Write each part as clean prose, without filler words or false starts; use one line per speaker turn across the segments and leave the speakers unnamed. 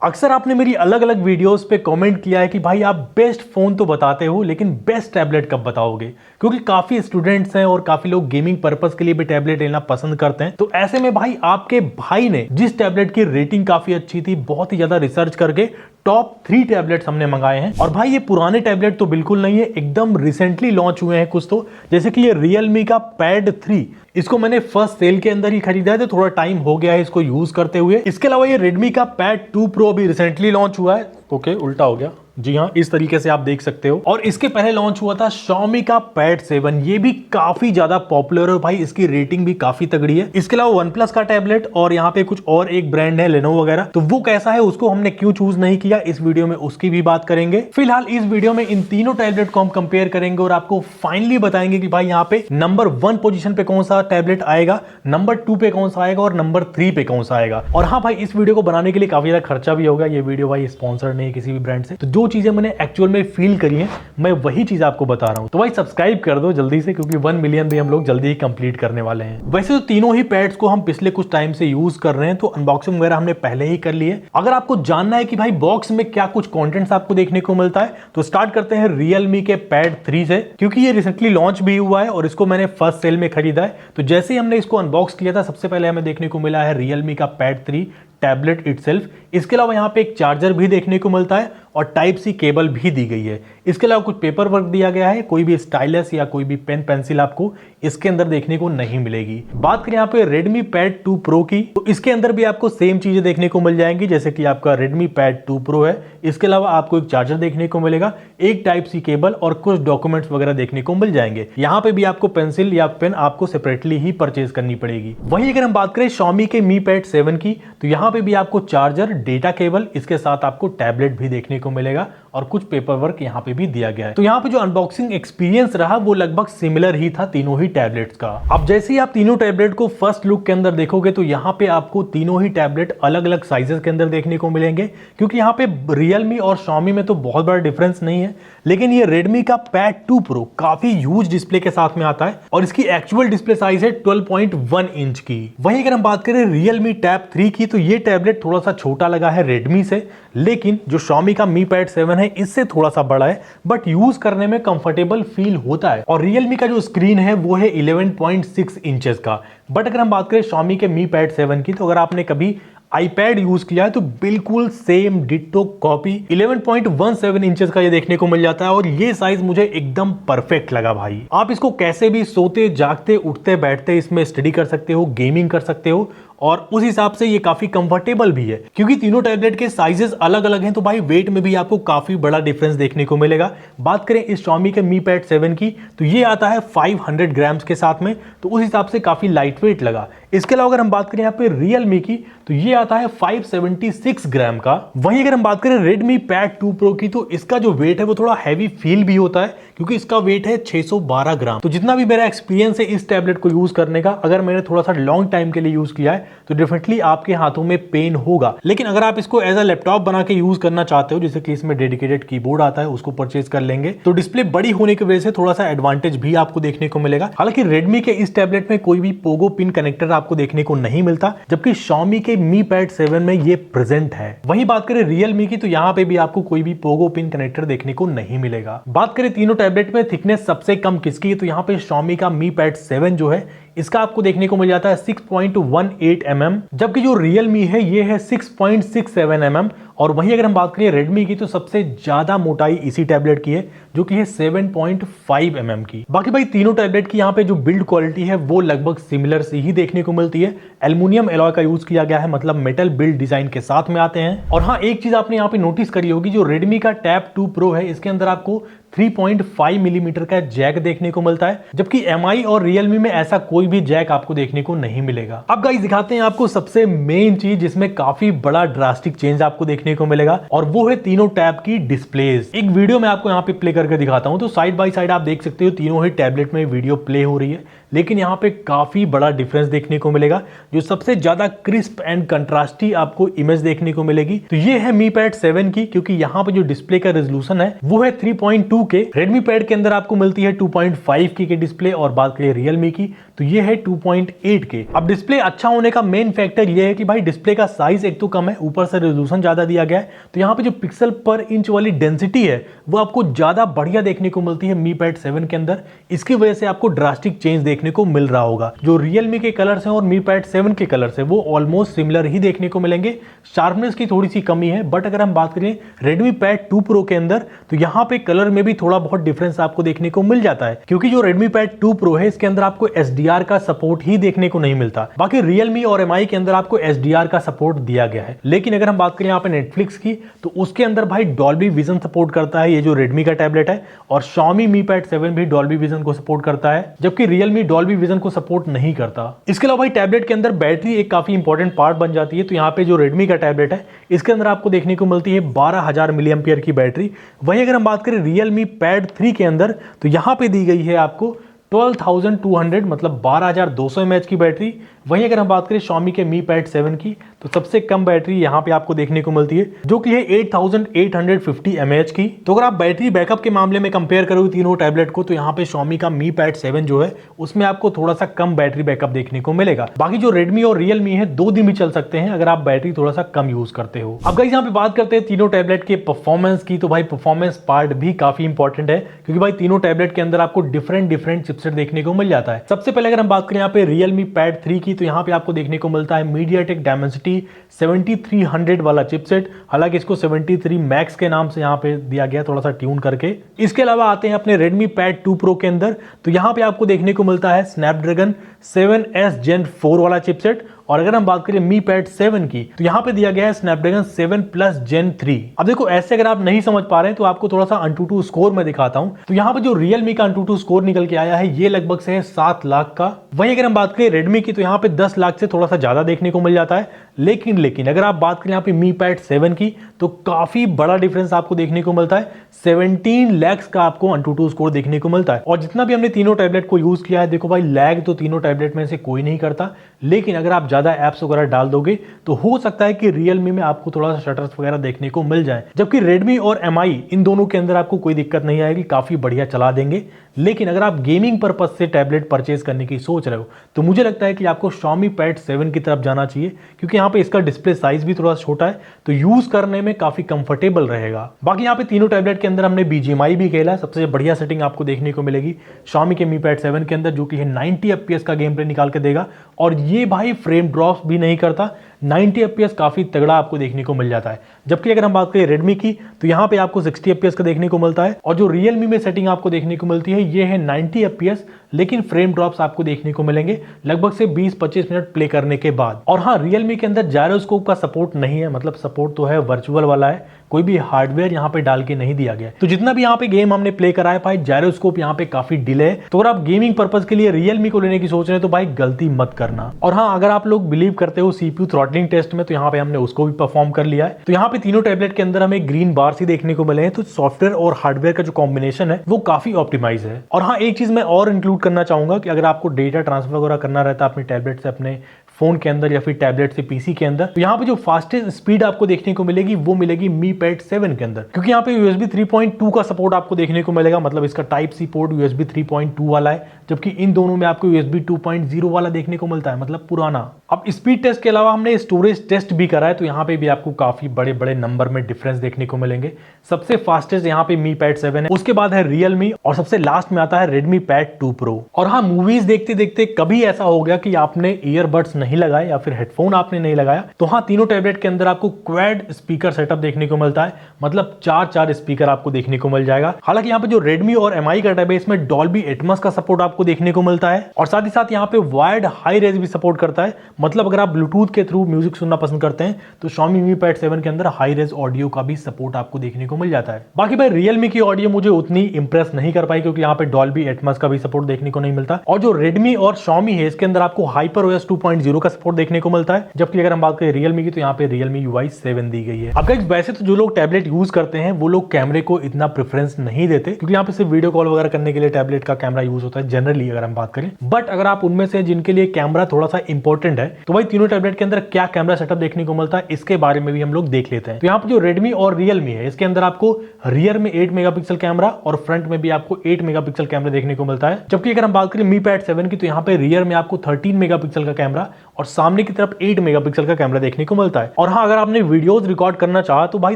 अक्सर आपने मेरी अलग अलग वीडियोस पे कमेंट किया है कि भाई आप बेस्ट फोन तो बताते हो लेकिन बेस्ट टैबलेट कब बताओगे, क्योंकि काफी स्टूडेंट्स हैं और काफी लोग गेमिंग पर्पस के लिए भी टैबलेट लेना पसंद करते हैं। तो ऐसे में भाई आपके भाई ने जिस टैबलेट की रेटिंग काफी अच्छी थी, बहुत ही ज्यादा रिसर्च करके टॉप 3 टैबलेट्स हमने मंगाए हैं। और भाई ये पुराने टैबलेट तो बिल्कुल नहीं है, एकदम रिसेंटली लॉन्च हुए हैं कुछ तो, जैसे कि ये रियलमी का पैड 3। इसको मैंने फर्स्ट सेल के अंदर ही खरीदा है, तो थोड़ा टाइम हो गया है इसको यूज करते हुए। इसके अलावा ये रेडमी का पैड 2 प्रो भी रिसेंटली लॉन्च हुआ है। ओके, उल्टा हो गया, जी हाँ, इस तरीके से आप देख सकते हो। और इसके पहले लॉन्च हुआ था Xiaomi का पैड 7, ये भी काफी ज्यादा पॉपुलर है भाई, इसकी रेटिंग भी काफी तगड़ी है। इसके अलावा OnePlus का टैबलेट और यहाँ पे कुछ और एक ब्रांड है Lenovo वगैरह, तो वो कैसा है, उसको हमने क्यों चूज नहीं किया, इस वीडियो में उसकी भी बात करेंगे। फिलहाल इस वीडियो में इन तीनों टैबलेट को हम कंपेयर करेंगे और आपको फाइनली बताएंगे कि भाई यहाँ पे नंबर 1 पोजीशन पे कौन सा टैबलेट आएगा, नंबर 2 पे कौन सा आएगा और नंबर 3 पे कौन सा आएगा। और हाँ भाई, इस वीडियो को बनाने के लिए काफी ज्यादा खर्चा भी होगा। ये वीडियो भाई स्पॉन्सर नहीं है किसी भी ब्रांड से, तो जो चीजें मैंने एक्चुअल में फील करी है मैं वही चीज आपको बता रहा हूं। तो भाई सब्सक्राइब कर दो जल्दी से, क्योंकि 1 मिलियन भी हम लोग जल्दी ही कंप्लीट करने वाले हैं। वैसे तो तीनों ही पैड्स को हम पिछले कुछ टाइम से यूज कर रहे हैं, तो अनबॉक्सिंग वगैरह हमने पहले ही कर ली है। अगर आपको जानना है कि भाई बॉक्स में क्या कुछ कंटेंट्स आपको देखने को मिलता है, तो स्टार्ट करते हैं रियलमी के पैड 3 से, क्योंकि ये रिसेंटली लॉन्च भी हुआ है और इसको मैंने फर्स्ट सेल में खरीदा है। तो जैसे ही हमने इसको अनबॉक्स किया था, सबसे पहले हमें देखने को मिला है रियलमी का पैड 3 टैबलेट इटसेल्फ। इसके अलावा यहाँ पे एक चार्जर भी देखने को मिलता है और टाइप सी केबल भी दी गई है। इसके अलावा कुछ पेपर वर्क दिया गया है, कोई भी स्टाइलस या कोई भी पेन पेंसिल आपको इसके अंदर देखने को नहीं मिलेगी। बात करें यहाँ पे रेडमी पैड 2 प्रो की, तो इसके अंदर भी आपको सेम चीजें देखने को मिल जाएंगी, जैसे कि आपका रेडमी पैड 2 प्रो है। इसके अलावा आपको एक चार्जर देखने को मिलेगा, एक टाइप सी केबल और कुछ डॉक्यूमेंट्स वगैरह देखने को मिल जाएंगे। यहाँ पे भी आपको पेंसिल या पेन आपको सेपरेटली ही परचेज करनी पड़ेगी। वहीं अगर हम बात करें Xiaomi के Mi Pad 7 की, तो यहाँ पे भी आपको चार्जर, डेटा केबल, इसके साथ आपको टैबलेट भी देखने को मिलेगा और कुछ पेपर वर्क यहाँ पे भी दिया गया है। तो यहाँ पे जो अनबॉक्सिंग एक्सपीरियंस रहा वो लगभग सिमिलर ही था तीनों ही टैबलेट्स का। अब जैसे ही आप तीनों टैबलेट को फर्स्ट लुक के अंदर देखोगे, तो यहाँ पे आपको तीनों ही टैबलेट अलग अलग साइजेस के अंदर देखने को मिलेंगे, क्योंकि यहाँ पे रियलमी और Xiaomi में तो बहुत बड़ा डिफरेंस नहीं है, लेकिन ये रेडमी का पैड 2 प्रो काफी ह्यूज डिस्प्ले के साथ में आता है और इसकी एक्चुअल डिस्प्ले साइज है 12.1 इंच की। वहीं अगर हम बात करें रियलमी टैब 3 की, तो ये टैबलेट थोड़ा सा छोटा लगा है रेडमी से, लेकिन जो Xiaomi का Mi Pad 7 है इससे थोड़ा सा बड़ा है, बट यूज करने में कंफर्टेबल फील होता है। और रियलमी का जो स्क्रीन है वो है 11.6 इंचेस का। बट अगर हम बात करें Xiaomi के Mi Pad 7 की, तो अगर आपने कभी iPad यूज किया है तो बिल्कुल सेम डिट्टो कॉपी 11.17 इंचेस का ये देखने को मिल जाता है और ये साइज मुझे एकदम परफेक्ट लगा भाई। आप इसको कैसे भी सोते जागते उठते बैठते इसमें स्टडी कर सकते हो, गेमिंग कर सकते हो, और उस हिसाब से ये काफी कंफर्टेबल भी है। क्योंकि तीनों टैबलेट के साइजेस अलग अलग हैं, तो भाई वेट में भी आपको काफी बड़ा डिफरेंस देखने को मिलेगा। बात करें इस Xiaomi के Mi Pad 7 की, तो ये आता है 500 ग्राम्स के साथ में, तो उस हिसाब से काफी लाइट वेट लगा। इसके अलावा अगर हम बात करें यहाँ पे Realme की, तो ये आता है 576 ग्राम का। वहीं अगर हम बात करें Redmi Pad 2 Pro की, तो इसका जो वेट है वो थोड़ा हैवी फील भी होता है, क्योंकि इसका वेट है 612 ग्राम। तो जितना भी मेरा एक्सपीरियंस है इस टैबलेट को यूज करने का, अगर मैंने थोड़ा सा लॉन्ग टाइम के लिए यूज किया है तो डेफिनेटली आपके हाथों में पेन होगा। लेकिन अगर आप इसको एज अ लैपटॉप बना के यूज करना चाहते हो, जैसे कि इसमें डेडिकेटेड कीबोर्ड आता है, उसको परचेज कर लेंगे, तो डिस्प्ले बड़ी होने की वजह से थोड़ा सा एडवांटेज भी आपको देखने को मिलेगा। हालांकि रेडमी के इस टैबलेट में कोई भी पोगो पिन कनेक्टर आपको देखने को नहीं मिलता, जबकि Xiaomi के Mi Pad 7 में ये प्रेजेंट है। वहीं बात करें Realme की, तो यहाँ पे भी आपको कोई भी पोगो पिन कनेक्टर देखने को नहीं मिलेगा। बात करें तीनों टैबलेट में थिकनेस सबसे कम किसकी है, तो यहाँ पे Xiaomi का Mi Pad 7 जो है इसका आपको देखने को मिल जाता है 6.18 mm, जबकि जो Realme है ये है 6.67 mm। और वहीं अगर हम बात करें Redmi की, तो सबसे ज्यादा मोटाई इसी टैबलेट की है, जो कि है 7.5 mm की। बाकी भाई तीनों टैबलेट की यहाँ पे जो बिल्ड क्वालिटी है वो लगभग सिमिलर सी ही देखने को मिलती है। एल्युमिनियम एलॉय का यूज किया गया है, मतलब मेटल बिल्ड डिजाइन के साथ में आते हैं। और हाँ, एक चीज आपने यहाँ पे नोटिस करी होगी, जो Redmi का टैब 2 Pro है इसके अंदर आपको 3.5 मिलीमीटर का जैक देखने को मिलता है, जबकि MI और Realme में ऐसा कोई भी जैक आपको देखने को नहीं मिलेगा। अब गाइस दिखाते हैं आपको सबसे मेन चीज जिसमें काफी बड़ा ड्रास्टिक चेंज आपको देखने को मिलेगा, और वो है तीनों टैब की डिस्प्लेज। एक वीडियो मैं आपको यहाँ पे प्ले करके दिखाता हूँ, तो साइड बाय साइड आप देख सकते हो तीनों ही टैबलेट में वीडियो प्ले हो रही है, लेकिन यहाँ पे काफी बड़ा डिफरेंस देखने को मिलेगा। जो सबसे ज्यादा क्रिस्प एंड कंट्रास्टी आपको इमेज देखने को मिलेगी तो ये है Mi Pad 7 की, क्योंकि यहाँ पे जो डिस्प्ले का रेजोल्यूशन है वो है 3.2 के। Redmi Pad के अंदर आपको मिलती है 2.5 की डिस्प्ले, और बात करिए Realme की तो ये है 2.8 के। अब डिस्प्ले अच्छा होने का मेन फैक्टर ये है कि भाई डिस्प्ले का साइज एक तो कम है, ऊपर से रेजोल्यूशन ज्यादा दिया गया है, तो यहाँ पे जो पिक्सल पर इंच वाली डेंसिटी है वो आपको ज्यादा बढ़िया देखने को मिलती है Mi Pad 7 के अंदर। इसकी वजह से आपको ड्रास्टिक चेंज देखने को मिल रहा होगा। जो Realme के कलर्स हैं और Mi Pad 7 के कलर्स है वो ऑलमोस्ट सिमिलर ही देखने को मिलेंगे। शार्पनेस की थोड़ी सी कमी है, बट अगर हम बात करें Redmi Pad 2 Pro के अंदर तो यहाँ पे कलर में भी थोड़ा बहुत डिफरेंस आपको देखने को मिल जाता है, क्योंकि जो Redmi Pad 2 Pro है इसके अंदर आपको SDR का सपोर्ट ही देखने को नहीं मिलता। बाकी Realme और MI के अंदर आपको SDR का सपोर्ट दिया गया है। लेकिन अगर हम बात करें यहाँ पे Netflix की तो उसके अंदर भाई Dolby Vision सपोर्ट करता है ये जो Redmi का टैबलेट है, और Xiaomi Mi Pad 7 भी Dolby Vision को सपोर्ट करता है, जबकि Realme Dolby Vision को सपोर्ट नहीं करता। इसके अलावा भाई टैबलेट के अंदर बैटरी एक काफी इंपॉर्टेंट पार्ट बन जाती है। तो यहाँ पे जो Redmi का टैबलेट है इसके अंदर आपको देखने को मिलती है 12,000 mAh की बैटरी। वहीं अगर हम बात करें Realme Pad 3 के अंदर तो यहाँ पे दी गई है आपको 12,200 मतलब 12,200 mAh की बैटरी। वहीं अगर हम बात करें Xiaomi के Mi Pad 7 की तो सबसे कम बैटरी यहाँ पे आपको देखने को मिलती है जो कि है 8,850 mAh की। तो अगर आप बैटरी बैकअप के मामले में कंपेयर करोगे तीनों टैबलेट को तो यहाँ पे Xiaomi का Mi Pad 7 जो है उसमें आपको थोड़ा सा कम बैटरी बैकअप देखने को मिलेगा। बाकी जो Redmi और Realme है 2 दिन भी चल सकते हैं अगर आप बैटरी थोड़ा सा कम यूज करते हो। अब गाइस यहाँ पे बात करते हैं तीनों टैबलेट के परफॉर्मेंस की, तो भाई परफॉर्मेंस पार्ट भी काफी इंपॉर्टेंट है, क्योंकि भाई तीनों टैबलेट के अंदर आपको डिफरेंट चिपसेट देखने को मिल जाता है। सबसे पहले अगर हम बात करें यहाँ पे Realme Pad 3 की तो यहाँ पे आपको देखने को मिलता है MediaTek Dimensity 7300 वाला चिपसेट। हालांकि इसको 73 Max के नाम से यहाँ पे दिया गया थोड़ा सा ट्यून करके। इसके अलावा आते हैं अपने Redmi Pad 2 Pro के अंदर तो यहाँ पे आपको देखने को मिलता है Snapdragon 7S Gen 4 वाला चिपसेट। और अगर हम बात करें Mi Pad 7 की तो यहाँ पे दिया गया है Snapdragon 7 Plus Gen 3। अब देखो ऐसे अगर आप नहीं समझ पा रहे हैं तो आपको थोड़ा सा AnTuTu स्कोर में दिखाता हूँ। तो यहाँ पे जो Realme का AnTuTu स्कोर निकल के आया है ये लगभग से है 7 लाख का। वहीं अगर हम बात करें Redmi की तो यहाँ पे 10 लाख से थोड़ा सा ज्यादा देखने को मिल जाता है। लेकिन अगर आप बात करें यहाँ पे Mi Pad 7 की तो काफी बड़ा डिफरेंस आपको देखने को मिलता है। 17 लैक्स का आपको AnTuTu स्कोर देखने को मिलता है। और जितना भी हमने तीनों टैबलेट को यूज किया है देखो भाई लैग तो तीनों टैबलेट में से कोई नहीं करता, लेकिन अगर आप ज्यादा एप्स वगैरह डाल दोगे तो हो सकता है कि Realme में आपको थोड़ा सा शटर्स वगैरह देखने को मिल जाए, जबकि Redmi और MI इन दोनों के अंदर आपको कोई दिक्कत नहीं आएगी, काफी बढ़िया चला देंगे। लेकिन अगर आप गेमिंग पर्पज से टैबलेट परचेज करने की सोच रहे हो तो मुझे लगता है कि आपको Xiaomi Pad 7 की तरफ जाना चाहिए, क्योंकि यहाँ पे इसका डिस्प्ले साइज भी थोड़ा छोटा है तो यूज करने में काफी कंफर्टेबल रहेगा। बाकी यहाँ पे तीनों टैबलेट के अंदर हमने BGMI भी खेला है, सबसे बढ़िया सेटिंग आपको देखने को मिलेगी Xiaomi के Mi Pad 7 के अंदर, जो कि है 90 FPS का गेम प्ले निकाल के देगा। और ये भाई फ्रेम ड्रॉप भी नहीं करता, 90 FPS काफी तगड़ा आपको देखने को मिल जाता है। जबकि अगर हम बात करें Redmi की तो यहाँ पे आपको 60 FPS का देखने को मिलता है। और जो Realme में सेटिंग आपको देखने को मिलती है ये है 90 FPS, लेकिन फ्रेम ड्रॉप्स आपको देखने को मिलेंगे लगभग से 20-25 मिनट प्ले करने के बाद। और हाँ, Realme के अंदर जायरोस्कोप का सपोर्ट नहीं है, मतलब सपोर्ट तो है वर्चुअल वाला है, कोई भी हार्डवेयर यहाँ पे डाल के नहीं दिया गया। तो जितना भी यहाँ पे गेम हमने प्ले करा है भाई जायरोस्कोप यहाँ पे काफी डिले है। तो अगर आप गेमिंग पर्पज के लिए Realme को लेने की सोच रहे हैं तो भाई गलती मत करना। और हाँ, अगर आप लोग बिलीव करते हो CPU थ्रॉटलिंग टेस्ट में तो यहाँ पे हमने उसको भी परफॉर्म कर लिया है। तो यहाँ पे तीनों टैबलेट के अंदर हमें ग्रीन बार्स ही देखने को मिले हैं, तो सॉफ्टवेयर और हार्डवेयर का जो कॉम्बिनेशन है वो काफी ऑप्टिमाइज है। और हाँ, एक चीज मैं और इंक्लूड करना चाहूंगा कि अगर आपको डेटा ट्रांसफर वगैरह करना रहता है अपने टैबलेट से अपने फोन के अंदर या फिर टैबलेट से पीसी के अंदर, तो यहाँ पे जो फास्टेस्ट स्पीड आपको देखने को मिलेगी वो मिलेगी Mi Pad 7 के अंदर, क्योंकि यहाँ पे USB 3.2 का सपोर्ट आपको देखने को मिलेगा, मतलब इसका टाइप सी पोर्ट USB 3.2 वाला है, जबकि इन दोनों में आपको USB 2.0 वाला देखने को मिलता है, मतलब पुराना। अब स्पीड टेस्ट के अलावा हमने स्टोरेज टेस्ट भी करा है, तो यहाँ पे भी आपको काफी बड़े बड़े नंबर में डिफरेंस देखने को मिलेंगे। सबसे फास्टेस्ट यहाँ पे Mi Pad 7 है, उसके बाद है Realme और सबसे लास्ट में आता है Redmi Pad 2 Pro। और हाँ, मूवीज देखते देखते कभी ऐसा हो गया कि आपने ईयरबड्स नहीं लगाए या फिर हेडफोन आपने नहीं लगाया, तो हाँ, तीनों टैबलेट के अंदर आपको क्वाड स्पीकर सेटअप देखने को मिलता है, मतलब 4 स्पीकर आपको देखने को मिल जाएगा। हालांकि यहाँ पे जो Redmi और MI का टैब है इसमें Dolby Atmos का सपोर्ट आपको देखने को मिलता है, और साथ ही साथ यहाँ पे वायर्ड हाई रेज भी सपोर्ट करता है, मतलब अगर आप ब्लूटूथ के थ्रू म्यूजिक सुनना पसंद करते हैं तो Xiaomi Mi Pad 7 के अंदर हाई रेज ऑडियो का भी सपोर्ट आपको देखने को मिल जाता है। बाकी भाई Realme की ऑडियो मुझे उतनी इंप्रेस नहीं कर पाई, क्योंकि यहाँ पे Dolby Atmos का भी सपोर्ट देखने को नहीं मिलता। और जो Redmi और Xiaomi है इसके अंदर आपको HyperOS 2.0 0 का सपोर्ट देखने को मिलता है, जबकि अगर हम बात करें Realme की तो यहाँ पे Realme UI 7 दी गई है। अब गाइस वैसे तो जो लोग टैबलेट यूज करते हैं वो लोग कैमरे को इतना प्रेफरेंस नहीं देते, क्योंकि यहाँ पे सिर्फ वीडियो कॉल वगैरह करने के लिए टैबलेट का कैमरा यूज होता है जनरली अगर हम बात करें। बट अगर आप उनमें से जिनके लिए कैमरा थोड़ा सा इंपॉर्टेंट है तो भाई तीनों टैबलेट के अंदर क्या कैमरा सेटअप देखने को मिलता है इसके बारे में भी हम लोग देख लेते हैं। तो यहाँ पे जो Redmi और Realme है इसके अंदर आपको रियर में 8 मेगापिक्सल कैमरा और फ्रंट में भी आपको 8 मेगापिक्सल कैमरा देखने को मिलता है, जबकि अगर हम बात करें Mi Pad 7 की तो यहाँ पे रियर में आपको 13 मेगापिक्सल का कैमरा और सामने की तरफ 8 मेगापिक्सल का कैमरा देखने को मिलता है। और हाँ, अगर आपने वीडियोस रिकॉर्ड करना चाहा तो भाई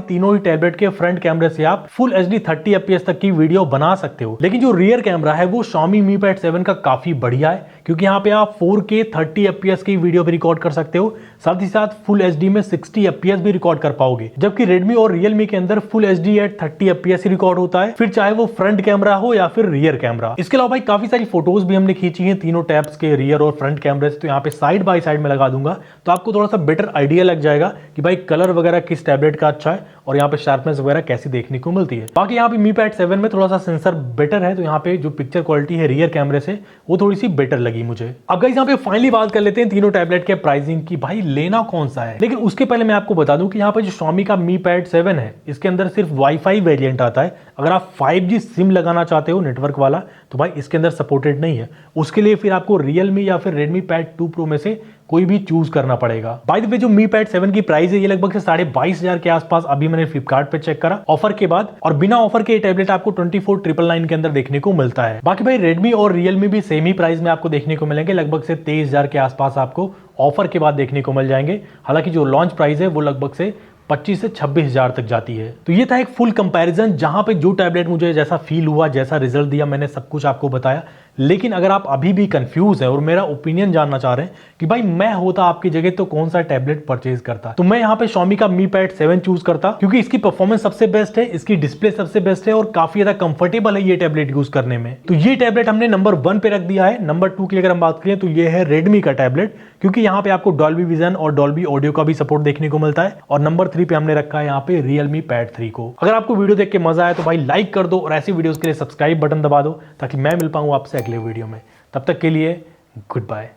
तीनों ही टैबलेट के फ्रंट कैमरे से आप फुल HD 30 FPS तक की वीडियो बना सकते हो। लेकिन जो रियर कैमरा है वो Xiaomi Mi Pad 7 का काफी बढ़िया है, क्योंकि यहाँ पे आप 4K 30 FPS की वीडियो भी रिकॉर्ड कर सकते हो, साथ ही साथ फुल HD में 60 FPS भी रिकॉर्ड कर पाओगे। जबकि Redmi और Realme के अंदर फुल HD एट 30 FPS ही रिकॉर्ड होता है, फिर चाहे वो फ्रंट कैमरा हो या फिर रियर कैमरा। इसके अलावा भाई काफी सारी फोटोज भी हमने खींची हैं तीनों टैब्स के रियर और फ्रंट कैमरे से, तो यहाँ पे साइड बाय साइड में लगा दूंगा तो आपको थोड़ा सा बेटर आइडिया लग जाएगा कि भाई कलर वगैरह किस टैबलेट का अच्छा है और यहाँ पे शार्पनेस वगैरह कैसी देखने को मिलती है। बाकी यहाँ पे Mi Pad 7 में थोड़ा सा सेंसर बेटर है, तो यहाँ पे जो पिक्चर क्वालिटी है रियर कैमरे से वो थोड़ी सी बेटर लगी मुझे। अब गाइस यहाँ पे फाइनली बात कर लेते हैं तीनों टैबलेट के प्राइसिंग की, भाई लेना कौन सा है। लेकिन उसके पहले मैं आपको बता दूं कि यहाँ पे जो Xiaomi का Mi Pad 7 है इसके अंदर सिर्फ वाईफाई वेरिएंट आता है। अगर आप 5G सिम लगाना चाहते हो नेटवर्क वाला तो भाई इसके अंदर सपोर्टेड नहीं है, उसके लिए फिर आपको Realme या फिर Redmi Pad 2 Pro में से कोई भी चूज करना पड़ेगा। बाय द वे जो Mi Pad 7 की प्राइस है ये लगभग से 22,500 के आसपास अभी मैंने फ्लिपकार्ट पे चेक करा ऑफर के बाद, और बिना ऑफर के ये टैबलेट आपको 24,999 के अंदर देखने को मिलता है। बाकी भाई Redmi और Realme भी सेम ही प्राइस में आपको देखने को मिलेंगे, लगभग से 23,000 के आसपास आपको ऑफर के बाद देखने को मिल जाएंगे। हालांकि जो लॉन्च प्राइस है वो लगभग से 25 से 26,000 तक जाती है। तो ये था एक फुल कंपैरिजन जहां पे जो टैबलेट मुझे जैसा फील हुआ, जैसा रिजल्ट दिया, मैंने सब कुछ आपको बताया। लेकिन अगर आप अभी भी कंफ्यूज है और मेरा ओपिनियन जानना चाह रहे हैं कि भाई मैं होता आपकी जगह तो कौन सा टैबलेट परचेज करता, तो मैं यहाँ पे Xiaomi का Mi Pad 7 चूज करता, क्योंकि इसकी परफॉर्मेंस सबसे बेस्ट है, इसकी डिस्प्ले सबसे बेस्ट है और काफी ज्यादा कंफर्टेबल है ये टैबलेट यूज करने में। तो ये टैबलेट हमने नंबर 1 पे रख दिया है। नंबर 2 की अगर हम बात करें तो ये है Redmi का टैबलेट, क्योंकि यहाँ पे आपको Dolby Vision और Dolby Audio का भी सपोर्ट देखने को मिलता है। और नंबर 3 पे हमने रखा है यहाँ पे Realme Pad 3 को। अगर आपको वीडियो देख के मजा आया तो भाई लाइक कर दो और ऐसी वीडियोस के लिए सब्सक्राइब बटन दबा दो, ताकि मैं मिल पाऊँ आपसे अगले वीडियो में। तब तक के लिए गुड बाय।